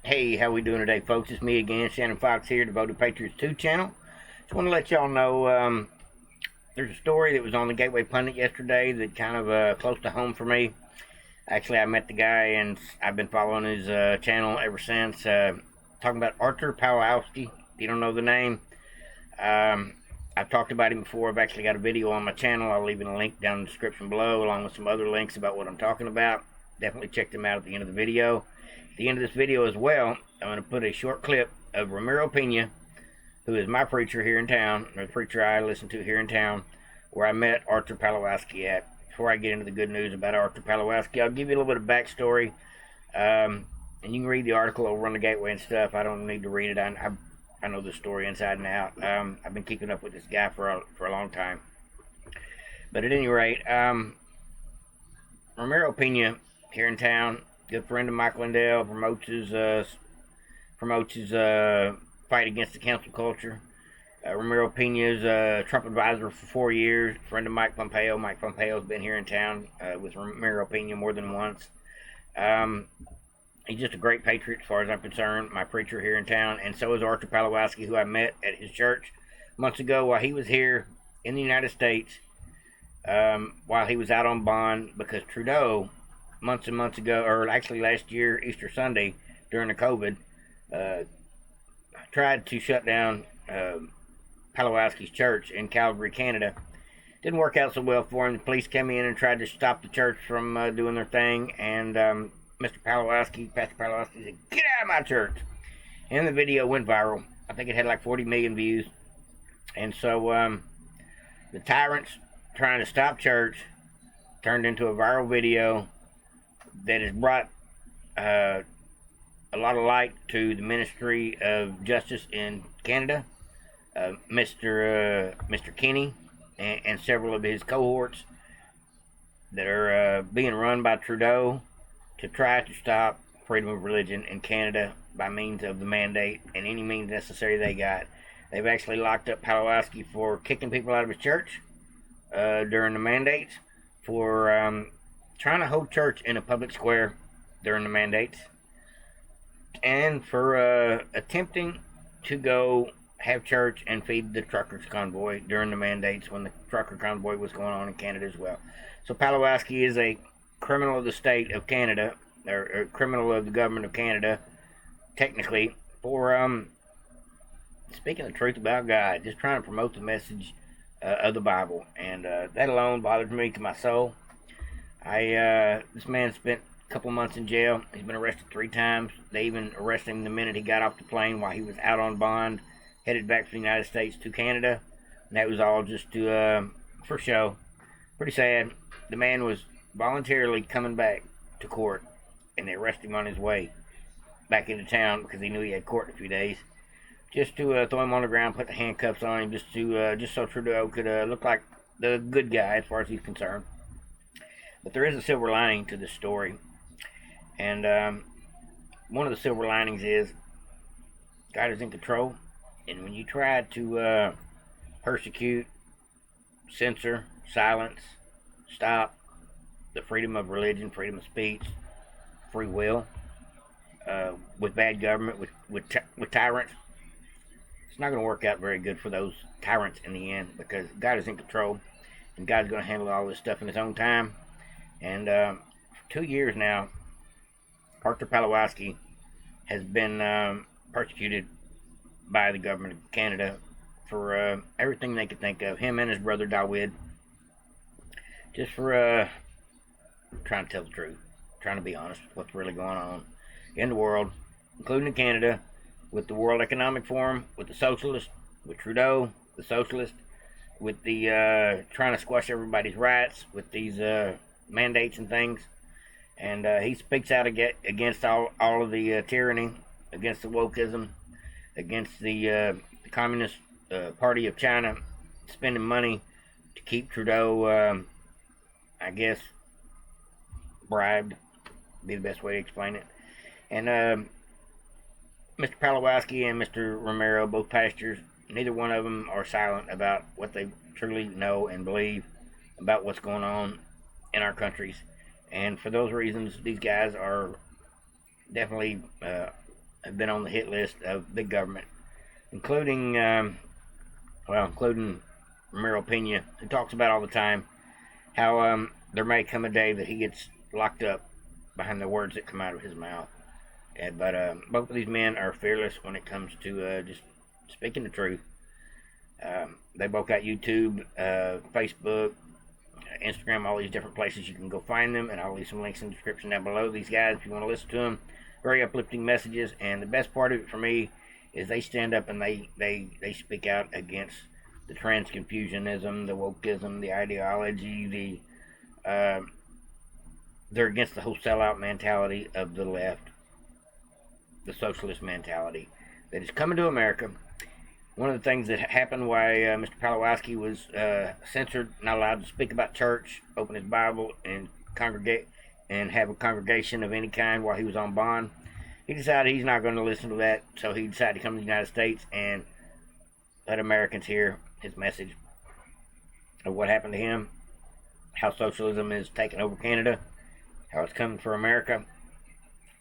Hey, how we doing today, folks? It's me again, Shannon Fox here, Devoted Patriots 2 channel. Just want to let y'all know there's a story that was on the Gateway Pundit yesterday that kind of close to home for me. Actually, I met the guy and I've been following his channel ever since. Talking about Artur Pawlowski. If you don't know the name, I've talked about him before. I've actually got a video on my channel. I'll leave a link down in the description below, along with some other links about what I'm talking about. Definitely check them out at the end of the video. At the end of this video as well, I'm going to put a short clip of Ramiro Pena, who is my preacher here in town, or the preacher I listen to here in town, where I met Artur Pawlowski at. Before I get into the good news about Artur Pawlowski, I'll give you a little bit of backstory, and you can read the article over on the Gateway and stuff. I don't need to read it. I know the story inside and out. I've been keeping up with this guy for a long time. But at any rate, Ramiro Pena here in town, good friend of Mike Lindell, promotes his fight against the cancel culture. Ramiro Pena is a Trump advisor for 4 years, friend of Mike Pompeo. Mike Pompeo's been here in town with Ramiro Pena more than once. He's just a great patriot as far as I'm concerned, my preacher here in town, and so is Artur Pawlowski, who I met at his church months ago while he was here in the United States, while he was out on bond because Trudeau, months and months ago, or actually last year, Easter Sunday, during the COVID, tried to shut down Pawlowski's church in Calgary, Canada. Didn't work out so well for him. The police came in and tried to stop the church from doing their thing, and Pastor Pawlowski said, "Get out of my church!" And the video went viral. I think it had like 40 million views. And so the tyrants trying to stop church turned into a viral video that has brought a lot of light to the Ministry of Justice in Canada. Mr. Kenney and several of his cohorts that are being run by Trudeau to try to stop freedom of religion in Canada by means of the mandate and any means necessary they got. They've actually locked up Pawlowski for kicking people out of his church during the mandates, for trying to hold church in a public square during the mandates, and for attempting to go have church and feed the truckers convoy during the mandates when the trucker convoy was going on in Canada as well. So Pawlowski is a criminal of the state of Canada, or criminal of the government of Canada, technically, for speaking the truth about God, just trying to promote the message of the Bible, and that alone bothers me to my soul. This man spent a couple months in jail. He's been arrested 3 times. They even arrested him the minute he got off the plane while he was out on bond, headed back from the United States to Canada, and that was all just to for show. Pretty sad. The man was voluntarily coming back to court, and they arrested him on his way back into town because he knew he had court in a few days, just to throw him on the ground, put the handcuffs on him, just so Trudeau could look like the good guy as far as he's concerned. But there is a silver lining to this story, and one of the silver linings is God is in control, and when you try to persecute, censor, silence, stop the freedom of religion, freedom of speech, free will, with bad government, with tyrants, it's not going to work out very good for those tyrants in the end, because God is in control, and God's going to handle all this stuff in his own time. And for 2 years now, Artur Pawlowski has been persecuted by the government of Canada for everything they could think of. Him and his brother Dawid, just for trying to tell the truth, trying to be honest with what's really going on in the world, including in Canada, with the World Economic Forum, with the socialists, with Trudeau, the socialist, with the trying to squash everybody's rights with these mandates and things. And he speaks out against all of the tyranny, against the wokeism, against the Communist Party of China spending money to keep Trudeau, I guess, bribed, would be the best way to explain it. And Mr. Pawlowski and Mr. Ramiro, both pastors, neither one of them are silent about what they truly know and believe about what's going on in our countries. And for those reasons, these guys are definitely have been on the hit list of big government, including, including Ramiro Pena, who talks about all the time how there may come a day that he gets locked up behind the words that come out of his mouth. But both of these men are fearless when it comes to just speaking the truth. They both got YouTube, Facebook, Instagram, all these different places you can go find them, and I'll leave some links in the description down below. These guys, if you want to listen to them, very uplifting messages, and the best part of it for me is they stand up and they speak out against the trans-confusionism, the wokeism, the ideology, they're against the whole sellout mentality of the left, the socialist mentality that is coming to America. One of the things that happened why Mr. Pawlowski was censored, not allowed to speak about church, open his Bible, and congregate and have a congregation of any kind while he was on bond, he decided he's not going to listen to that, so he decided to come to the United States and let Americans hear his message of what happened to him, how socialism is taking over Canada, how it's coming for America.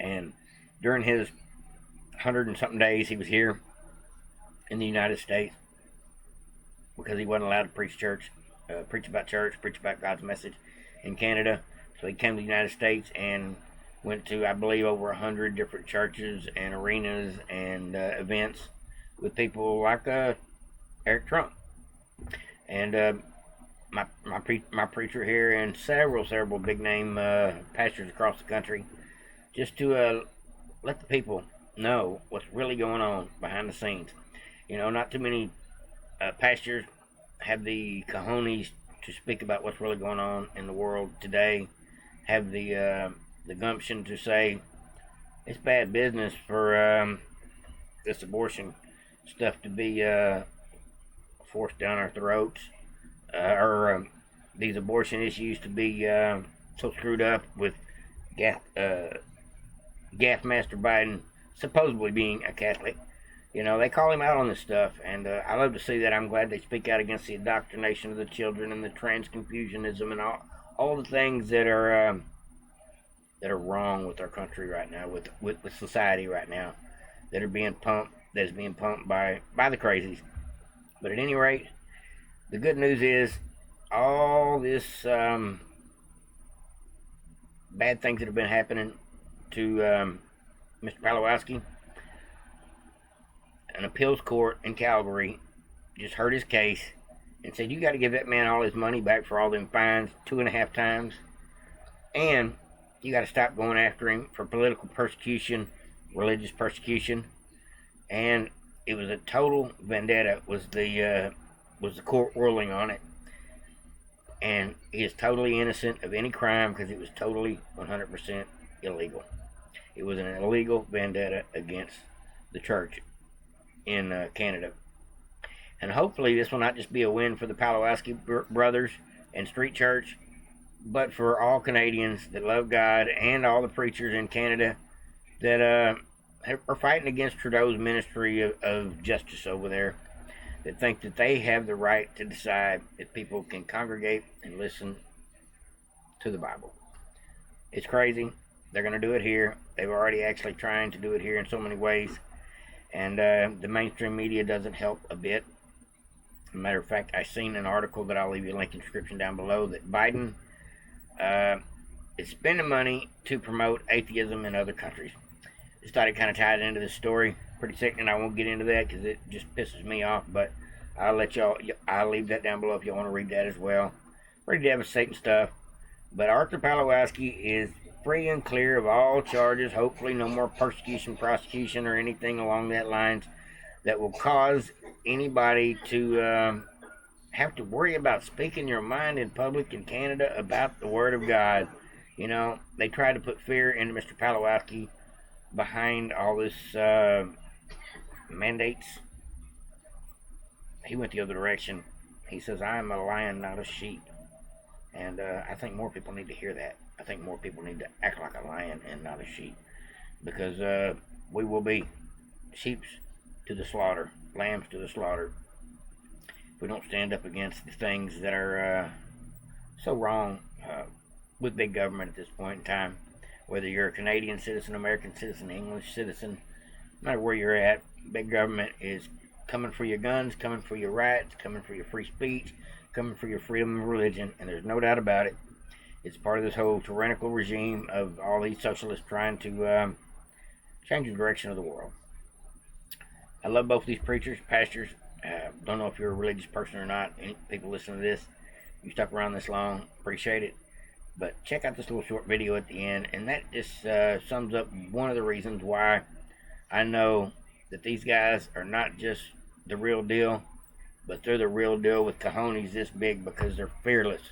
And during his 100 and something days he was here in the United States, because he wasn't allowed to preach preach about God's message in Canada. So he came to the United States and went to, I believe, over 100 different churches and arenas and events with people like Eric Trump. And my preacher here and several big name pastors across the country, just to let the people know what's really going on behind the scenes. You know, not too many pastors have the cojones to speak about what's really going on in the world today, have the gumption to say it's bad business for this abortion stuff to be forced down our throats, or these abortion issues to be so screwed up with Gaffmaster Biden supposedly being a Catholic. You know, they call him out on this stuff, and I love to see that. I'm glad they speak out against the indoctrination of the children and the trans-confusionism and all the things that are wrong with our country right now, with society right now, that is being pumped by the crazies. But at any rate, the good news is all this bad things that have been happening to Mr. Pawlowski, an appeals court in Calgary just heard his case and said, you got to give that man all his money back for all them fines 2.5 times, and you got to stop going after him for political persecution, religious persecution. And it was a total vendetta was the court ruling on it, and he is totally innocent of any crime because it was totally 100% illegal. It was an illegal vendetta against the church in Canada. And hopefully this will not just be a win for the Pawlowski brothers and Street Church, but for all Canadians that love God and all the preachers in Canada that are fighting against Trudeau's ministry of justice over there, that think that they have the right to decide if people can congregate and listen to the Bible. It's crazy. They're going to do it here. They've already actually trying to do it here in so many ways. And the mainstream media doesn't help a bit. As a matter of fact, I seen an article that I'll leave you a link in the description down below that Biden is spending money to promote atheism in other countries. Just thought it kind of tied into this story. Pretty sick, and I won't get into that because it just pisses me off. But I'll leave that down below if you want to read that as well. Pretty devastating stuff. But Arthur Pawlowski is free and clear of all charges. Hopefully no more persecution, prosecution, or anything along that lines that will cause anybody to have to worry about speaking your mind in public in Canada about the Word of God. You know, they tried to put fear into Mr. Pawlowski behind all this mandates. He went the other direction. He says, I am a lion, not a sheep. And I think more people need to hear that. I think more people need to act like a lion and not a sheep. Because we will be sheep to the slaughter, lambs to the slaughter, if we don't stand up against the things that are so wrong with big government at this point in time. Whether you're a Canadian citizen, American citizen, English citizen, no matter where you're at, big government is coming for your guns, coming for your rights, coming for your free speech, coming for your freedom of religion, and there's no doubt about it. It's part of this whole tyrannical regime of all these socialists trying to change the direction of the world. I love both these preachers, pastors. Don't know if you're a religious person or not. Any people listening to this, you stuck around this long, appreciate it. But check out this little short video at the end, and that just sums up one of the reasons why I know that these guys are not just the real deal, but they're the real deal with cojones this big, because they're fearless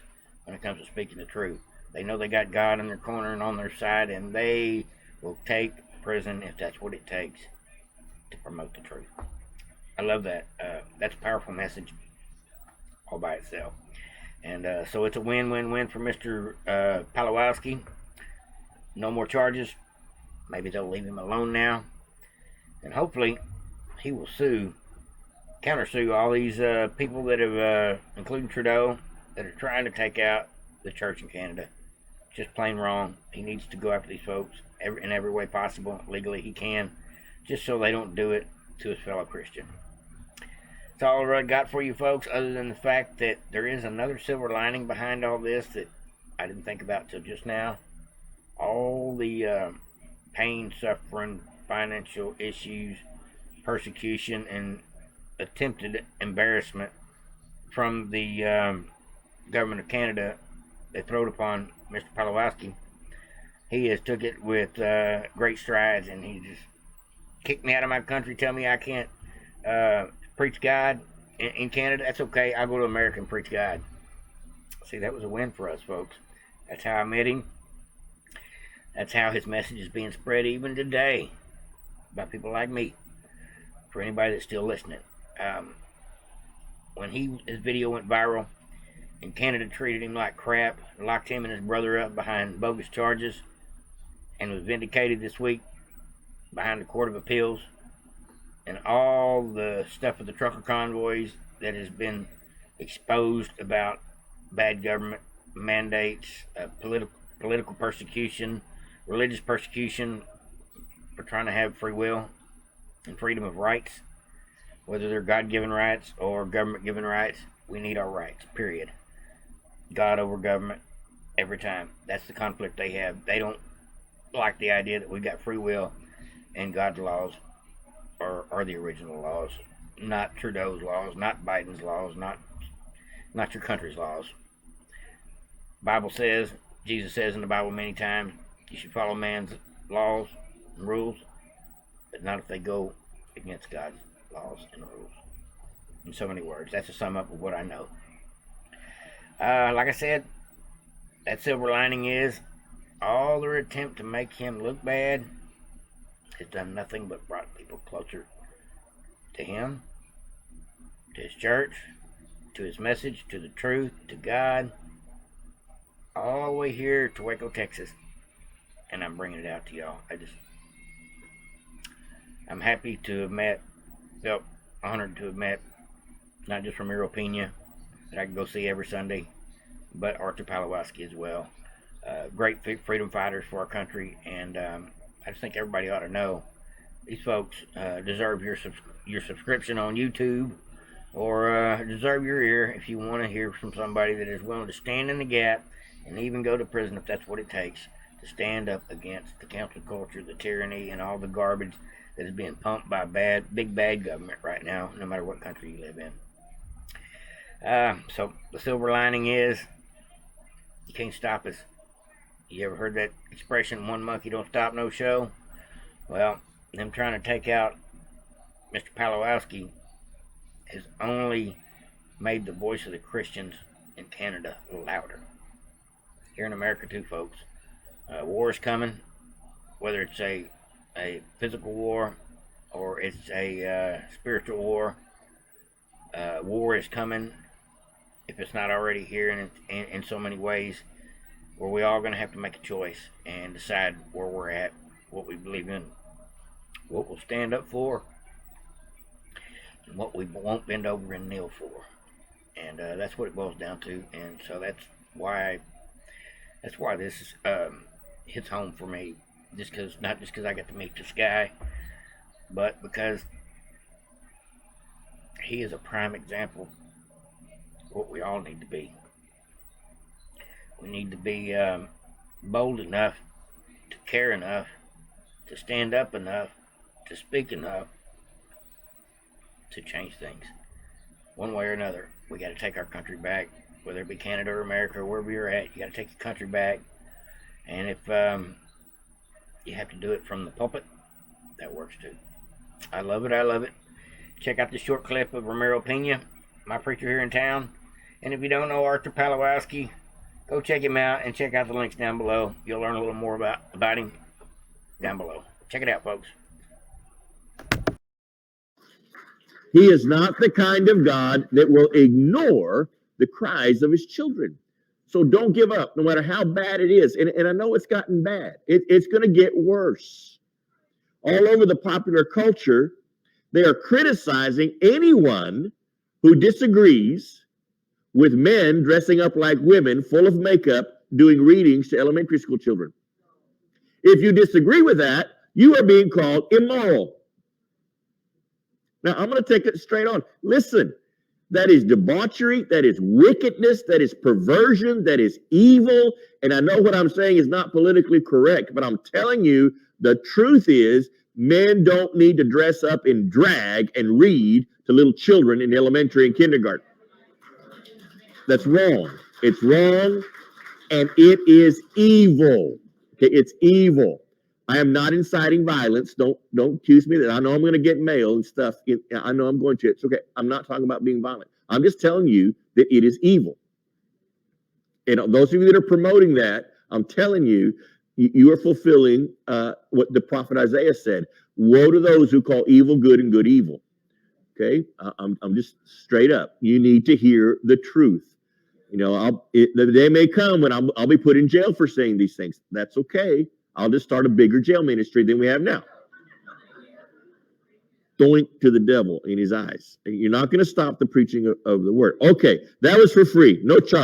when it comes to speaking the truth. They know they got God in their corner and on their side, and they will take prison if that's what it takes to promote the truth. I love that. That's a powerful message all by itself. And so it's a win-win-win for Mr. Pawlowski. No more charges. Maybe they'll leave him alone now. And hopefully he will countersue all these people that have, including Trudeau, that are trying to take out the church in Canada. Just plain wrong. He needs to go after these folks in every way possible. Legally he can. Just so they don't do it to his fellow Christian. That's all I got for you folks, other than the fact that there is another silver lining behind all this that I didn't think about till just now. All the pain, suffering, financial issues, persecution, and attempted embarrassment from the government of Canada they throwed upon Mr. Pawlowski. He has took it with great strides, and he just kicked me out of my country, tell me I can't preach God in Canada. That's okay. I'll go to America and preach God. See, that was a win for us, folks. That's how I met him. That's how his message is being spread even today by people like me, for anybody that's still listening. When his video went viral and Canada treated him like crap, locked him and his brother up behind bogus charges, and was vindicated this week behind the Court of Appeals, and all the stuff with the trucker convoys that has been exposed about bad government mandates, political persecution, religious persecution for trying to have free will and freedom of rights, whether they're God-given rights or government-given rights. We need our rights, period. God over government every time. That's the conflict they have. They don't like the idea that we got free will and God's laws are the original laws, not Trudeau's laws, not Biden's laws, not your country's laws. Bible says, Jesus says in the Bible many times, you should follow man's laws and rules, but not if they go against God's laws and rules. In so many words, that's a sum up of what I know. Like I said, that silver lining is all their attempt to make him look bad has done nothing but brought people closer to him, to his church, to his message, to the truth, to God, all the way here to Waco, Texas. And I'm bringing it out to y'all. I'm happy to have felt honored to have met, not just Ramiro Pena, that I can go see every Sunday, but Arthur Pawlowski as well. Great freedom fighters for our country, and I just think everybody ought to know these folks deserve your subscription on YouTube, or deserve your ear if you want to hear from somebody that is willing to stand in the gap and even go to prison if that's what it takes to stand up against the cancel culture, the tyranny, and all the garbage that is being pumped by big bad government right now, no matter what country you live in. So the silver lining is you can't stop us. You ever heard that expression, one monkey don't stop no show? Well, them trying to take out Mr. Pawlowski has only made the voice of the Christians in Canada louder. Here in America too, folks. War is coming, whether it's a physical war or it's a spiritual war. War is coming, if it's not already here in so many ways, where we all going to have to make a choice and decide where we're at, what we believe in, what we'll stand up for, and what we won't bend over and kneel for. And that's what it boils down to. And so that's why this hits home for me. Not just because I got to meet this guy, but because he is a prime example of what we all need to be. We need to be bold enough, to care enough, to stand up enough, to speak enough, to change things. One way or another, we got to take our country back, whether it be Canada or America or wherever you're at. You got to take your country back. And if you have to do it from the pulpit, that works too. I love it. I love it. Check out the short clip of Ramiro Pena, my preacher here in town. And if you don't know Arthur Pawlowski, go check him out and check out the links down below. You'll learn a little more about him down below. Check it out, folks. He is not the kind of God that will ignore the cries of his children. So don't give up, no matter how bad it is. And I know it's gotten bad. It's going to get worse. All over the popular culture, they are criticizing anyone who disagrees with men dressing up like women, full of makeup, doing readings to elementary school children. If you disagree with that, you are being called immoral. Now, I'm going to take it straight on. Listen, that is debauchery, that is wickedness, that is perversion, that is evil. And I know what I'm saying is not politically correct, but I'm telling you, the truth is men don't need to dress up in drag and read to little children in elementary and kindergarten. That's wrong. It's wrong, and it is evil. Okay, it's evil. I am not inciting violence. Don't accuse me that I know I'm going to get mail and stuff. I know I'm going to. It's okay. I'm not talking about being violent. I'm just telling you that it is evil. And those of you that are promoting that, I'm telling you, you are fulfilling what the prophet Isaiah said. Woe to those who call evil good and good evil. Okay, I'm just straight up. You need to hear the truth. You know, the day may come when I'll be put in jail for saying these things. That's okay. I'll just start a bigger jail ministry than we have now. Doink to the devil in his eyes. You're not going to stop the preaching of the word. Okay, that was for free. No charge.